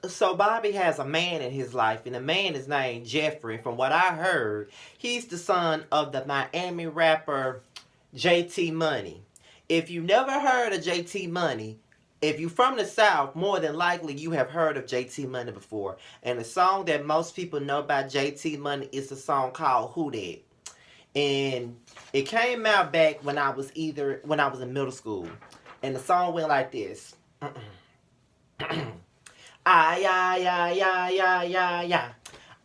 So Bobby has a man in his life, and the man is named Jeffrey. From what I heard, he's the son of the Miami rapper JT Money. If you never heard of JT Money, if you from the South, more than likely you have heard of JT Money before. And the song that most people know about JT Money is the song called Who That. And it came out back when I was in middle school. And the song went like this. Ay, ay, ay, ay, ay, ay, ay.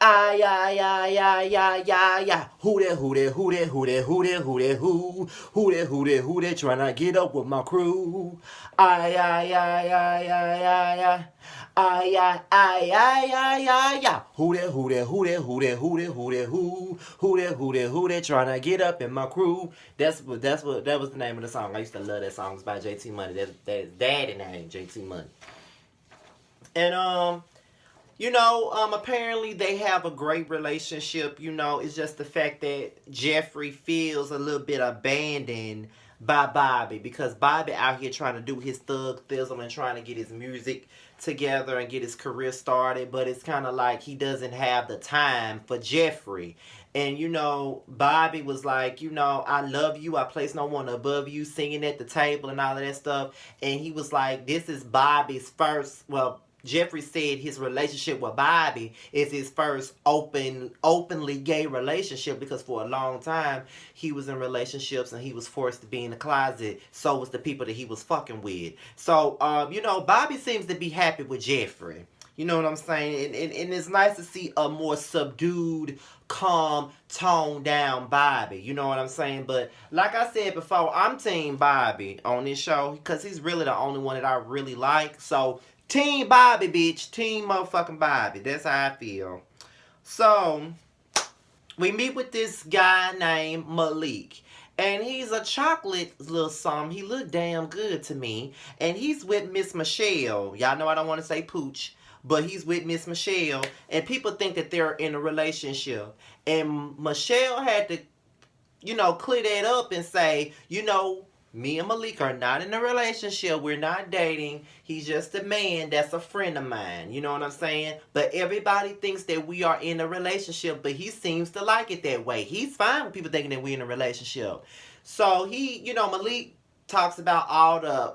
Ay, ay, ay, ay, ay, ay, ay. Who that, who that, who that, who that, who that, who that, who? Who that, who that, who that, trying to get up with my crew. Ay, ay, ay, ay, ay, ay, ay. Ay, ay, ay, ay, ay, ay, ay. Who that, who that, who that, who that, who that, who that, who? Who that, who that, who that, trying to get up in my crew. That was the name of the song. I used to love that song. It's by JT Money. That's daddy name, JT Money. And apparently they have a great relationship. It's just the fact that Jeffrey feels a little bit abandoned by Bobby, because Bobby out here trying to do his thug thizzle and trying to get his music together and get his career started, but it's kind of like he doesn't have the time for Jeffrey. And Bobby was like, I love you, I place no one above you, singing at the table and all of that stuff. And he was like, this is Bobby's first, well, Jeffrey said his relationship with Bobby is his first openly gay relationship, because for a long time he was in relationships and he was forced to be in the closet. So was the people that he was fucking with. So, Bobby seems to be happy with Jeffrey. You know what I'm saying? And it's nice to see a more subdued, calm, toned down Bobby. You know what I'm saying? But like I said before, I'm Team Bobby on this show because he's really the only one that I really like. So, Team Bobby, bitch. Team motherfucking Bobby. That's how I feel. So, we meet with this guy named Malik. And he's a chocolate little something. He looked damn good to me. And he's with Miss Michelle. Y'all know I don't want to say pooch. But he's with Miss Michelle. And people think that they're in a relationship. And Michelle had to, clear that up and say, me and Malik are not in a relationship. We're not dating. He's just a man that's a friend of mine. You know what I'm saying? But everybody thinks that we are in a relationship, but he seems to like it that way. He's fine with people thinking that we're in a relationship. So Malik talks about all the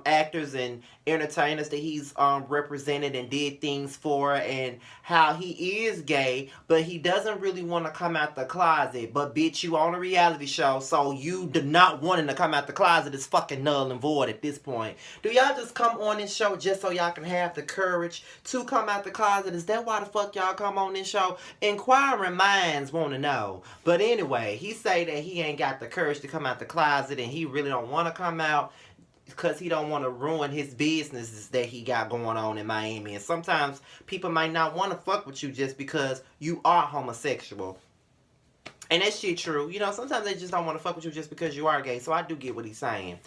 actors and entertainers that he's represented and did things for, and how he is gay, but he doesn't really want to come out the closet. But bitch, you on a reality show, so you do not wanting to come out the closet is fucking null and void at this point. Do y'all just come on this show just so y'all can have the courage to come out the closet? Is that why the fuck y'all come on this show? Inquiring minds want to know. But anyway, he say that he ain't got the courage to come out the closet, and he really don't want to come out because he don't want to ruin his businesses that he got going on in Miami. And sometimes people might not want to fuck with you just because you are homosexual. And that shit true. Sometimes they just don't want to fuck with you just because you are gay. So I do get what he's saying.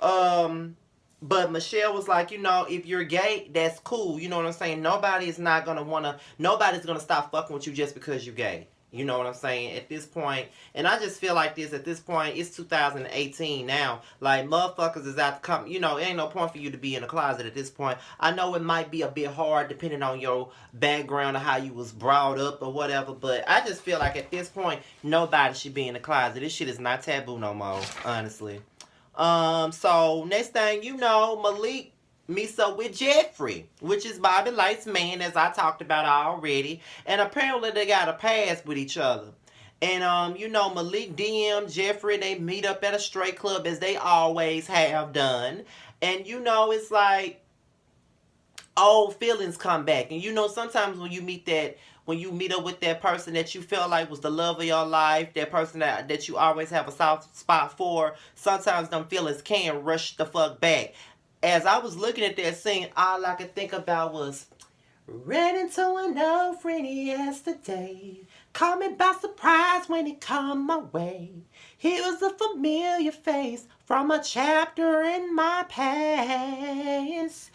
But Michelle was like, if you're gay, that's cool. You know what I'm saying? Nobody's going to stop fucking with you just because you're gay. You know what I'm saying? At this point, and I just feel like this, at this point, it's 2018 now. Like, motherfuckers is out to come. It ain't no point for you to be in a closet at this point. I know it might be a bit hard depending on your background or how you was brought up or whatever, but I just feel like at this point, nobody should be in the closet. This shit is not taboo no more, honestly. So, next thing you know, Malik meets up with Jeffrey, which is Bobby Light's man, as I talked about already. And apparently they got a pass with each other. And, Malik DM Jeffrey, they meet up at a straight club as they always have done. And, it's like old feelings come back. And, sometimes when you meet up with that person that you felt like was the love of your life, that person that you always have a soft spot for, sometimes them feelings can rush the fuck back. As I was looking at that scene, all I could think about was, ran into an old friend yesterday. Caught me by surprise when he come my way. He was a familiar face from a chapter in my past.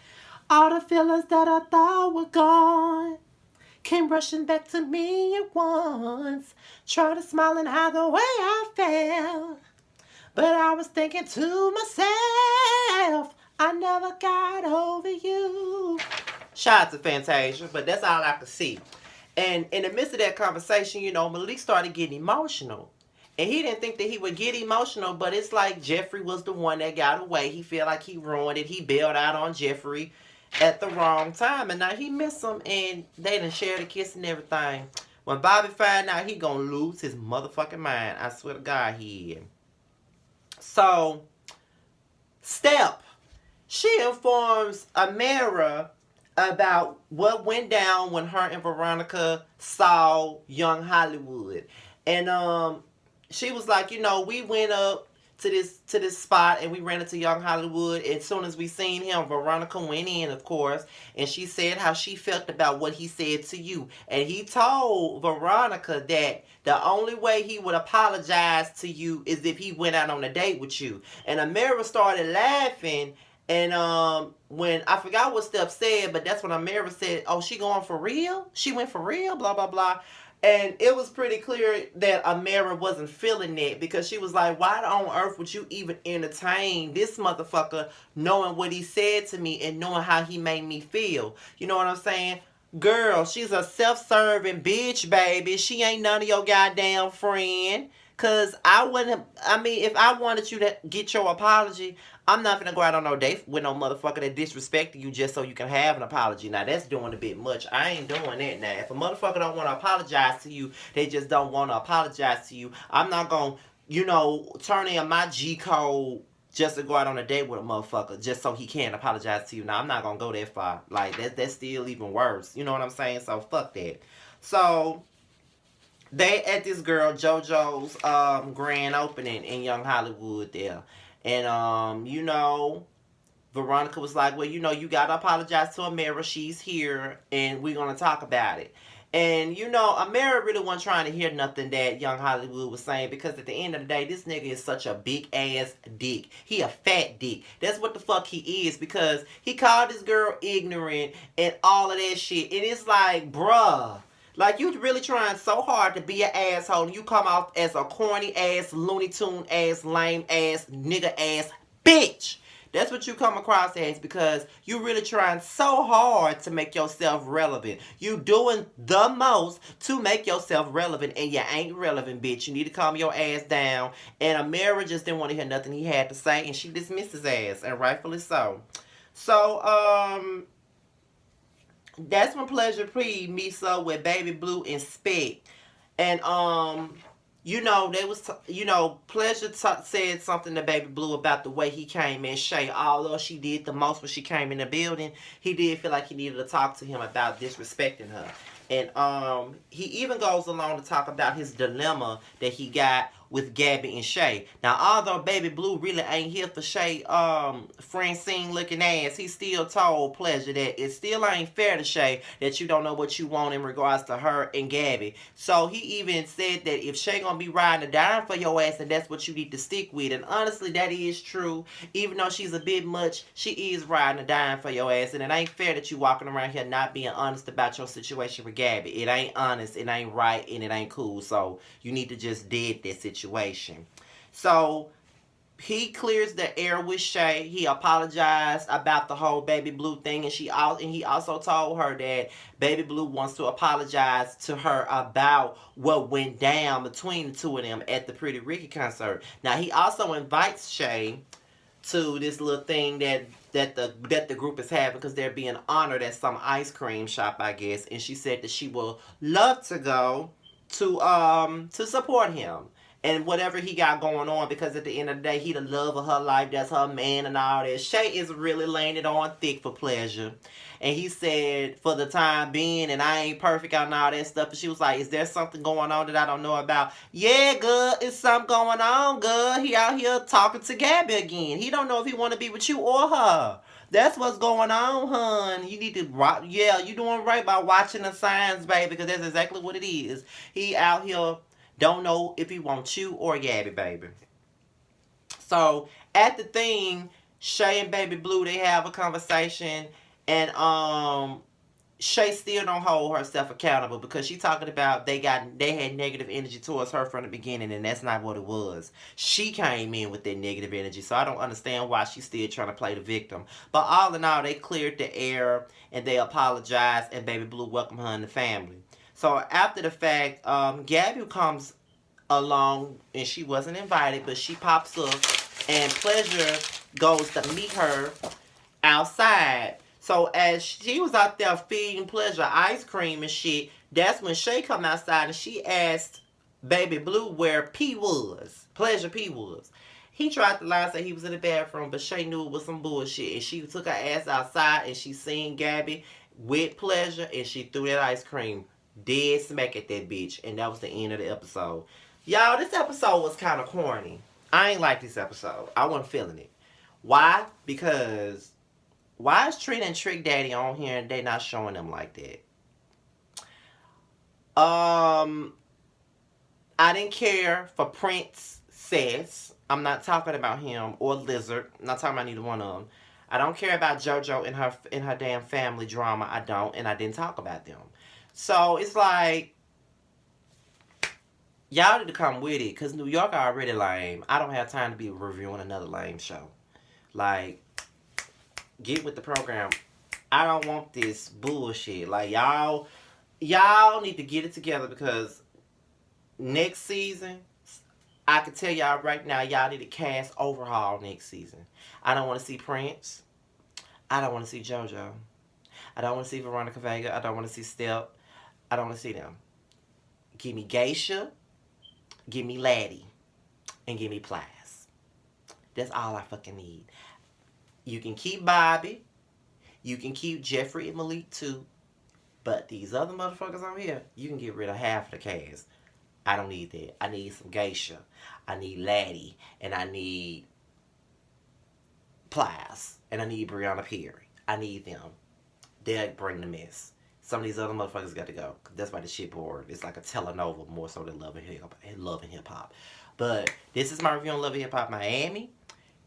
All the feelings that I thought were gone came rushing back to me at once. Tried to smile and hide the way I felt, but I was thinking to myself, I never got over you. Shout out to Fantasia, but that's all I could see. And in the midst of that conversation, you know, Malik started getting emotional. And he didn't think that he would get emotional, but it's like Jeffrey was the one that got away. He felt like he ruined it. He bailed out on Jeffrey at the wrong time. And now he missed him, and they done shared a kiss and everything. When Bobby find out, he gonna lose his motherfucking mind. I swear to God he is. So, Step, she informs Amara about what went down when her and Veronica saw Young Hollywood. And she was like, you know, we went up to this spot and we ran into Young Hollywood. And as soon as we seen him, Veronica went in, of course, and she said how she felt about what he said to you. And he told Veronica that the only way he would apologize to you is if he went out on a date with you. And Amara started laughing. And when I forgot what Steph said, but that's when Amara said, "Oh, she going for real? She went for real?" Blah blah blah. And it was pretty clear that Amara wasn't feeling it, because she was like, "Why on earth would you even entertain this motherfucker, knowing what he said to me and knowing how he made me feel?" You know what I'm saying? Girl, she's a self-serving bitch, baby. She ain't none of your goddamn friend. Cause I wouldn't. I mean, if I wanted you to get your apology, I'm not gonna go out on no date with no motherfucker that disrespected you just so you can have an apology. Now that's doing a bit much. I ain't doing that now. If a motherfucker don't want to apologize to you, they just don't want to apologize to you. I'm not gonna, you know, turn in my G code just to go out on a date with a motherfucker just so he can't apologize to you. Now I'm not gonna go that far. Like that's still even worse. You know what I'm saying? So fuck that. So they at this girl JoJo's grand opening in Young Hollywood there. And you know, Veronica was like, "Well, you know, you gotta apologize to Amara. She's here and we're gonna talk about it." And you know, Amara really wasn't trying to hear nothing that Young Hollywood was saying, because at the end of the day, this nigga is such a big ass dick. He a fat dick. That's what the fuck he is, because he called this girl ignorant and all of that shit. And it's like, bruh. Like, you really trying so hard to be an asshole, and you come off as a corny ass, Looney Tune ass, lame ass, nigga ass bitch. That's what you come across as, because you really trying so hard to make yourself relevant. You doing the most to make yourself relevant, and you ain't relevant, bitch. You need to calm your ass down. And Amara just didn't want to hear nothing he had to say, and she dismissed his ass, and rightfully so. So, that's when Pleasure P meets up with Baby Blue and Spec. And you know, they was you know, Pleasure said something to Baby Blue about the way he came in. Shay, although she did the most when she came in the building, he did feel like he needed to talk to him about disrespecting her. And he even goes along to talk about his dilemma that he got with Gabby and Shay. Now, although Baby Blue really ain't here for Shay Francine looking ass, he still told Pleasure that it still ain't fair to Shay that you don't know what you want in regards to her and Gabby. So he even said that if Shay gonna be riding or dying for your ass, then that's what you need to stick with. And honestly, that is true. Even though she's a bit much, she is riding or dying for your ass. And it ain't fair that you walking around here not being honest about your situation with Gabby. It ain't honest, it ain't right, and it ain't cool. So you need to just dead that situation. So he clears the air with Shay. He apologized about the whole Baby Blue thing, and he also told her that Baby Blue wants to apologize to her about what went down between the two of them at the Pretty Ricky concert. Now he also invites Shay to this little thing that the group is having, because they're being honored at some ice cream shop, I guess. And she said that she will love to go to support him and whatever he got going on, because at the end of the day, he the love of her life. That's her man and all that. Shay is really laying it on thick for Pleasure. And he said, for the time being, and I ain't perfect on all that stuff. And she was like, is there something going on that I don't know about? Yeah, good. It's something going on, good. He out here talking to Gabby again. He don't know if he want to be with you or her. That's what's going on, hon. You need to, yeah, you doing right by watching the signs, baby, because that's exactly what it is. He out here don't know if he wants you or Gabby, baby. So, at the thing, Shay and Baby Blue, they have a conversation, and Shay still don't hold herself accountable because she talking about they had negative energy towards her from the beginning, and that's not what it was. She came in with that negative energy, so I don't understand why she's still trying to play the victim. But all in all, they cleared the air and they apologized, and Baby Blue welcomed her in the family. So after the fact, Gabby comes along and she wasn't invited, but she pops up, and Pleasure goes to meet her outside. So as she was out there feeding Pleasure ice cream and shit, that's when Shay come outside and she asked Baby Blue where P was. Pleasure P was. He tried to lie and say he was in the bathroom, but Shay knew it was some bullshit. And she took her ass outside and she seen Gabby with Pleasure and she threw that ice cream dead smack at that bitch. And that was the end of the episode. Y'all, this episode was kind of corny. I ain't like this episode. I wasn't feeling it. Why? Because why is Trina and Trick Daddy on here and they not showing them like that? I didn't care for Prince Cess. I'm not talking about him or Lizard. I'm not talking about neither one of them. I don't care about JoJo and her damn family drama. I don't, and I didn't talk about them. So it's like y'all need to come with it, cause New York already lame. I don't have time to be reviewing another lame show. Like, get with the program. I don't want this bullshit. Like, y'all need to get it together, because next season, I can tell y'all right now, y'all need to cast overhaul next season. I don't want to see Prince. I don't want to see JoJo. I don't want to see Veronica Vega. I don't want to see Step. I don't want to see them. Give me Geisha. Give me Laddie. And give me Plies. That's all I fucking need. You can keep Bobby. You can keep Jeffrey and Malik too. But these other motherfuckers on here, you can get rid of half of the cast. I don't need that. I need some Geisha. I need Laddie. And I need Plies. And I need Brianna Perry. I need them. They'll bring the mess. Some of these other motherfuckers got to go. That's why the shit bored. It's like a telenova more so than Love and Hip Hop. But this is my review on Love and Hip Hop Miami.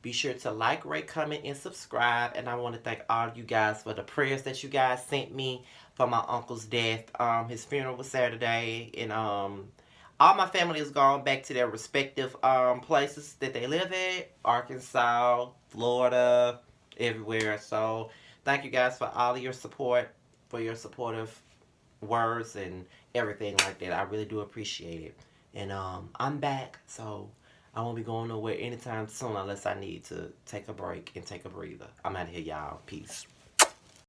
Be sure to like, rate, comment, and subscribe. And I want to thank all you guys for the prayers that you guys sent me for my uncle's death. His funeral was Saturday. And all my family has gone back to their respective places that they live at. Arkansas, Florida, everywhere. So thank you guys for all of your support, for your supportive words and everything like that. I really do appreciate it. And I'm back, so I won't be going nowhere anytime soon unless I need to take a break and take a breather. I'm out of here, y'all. Peace.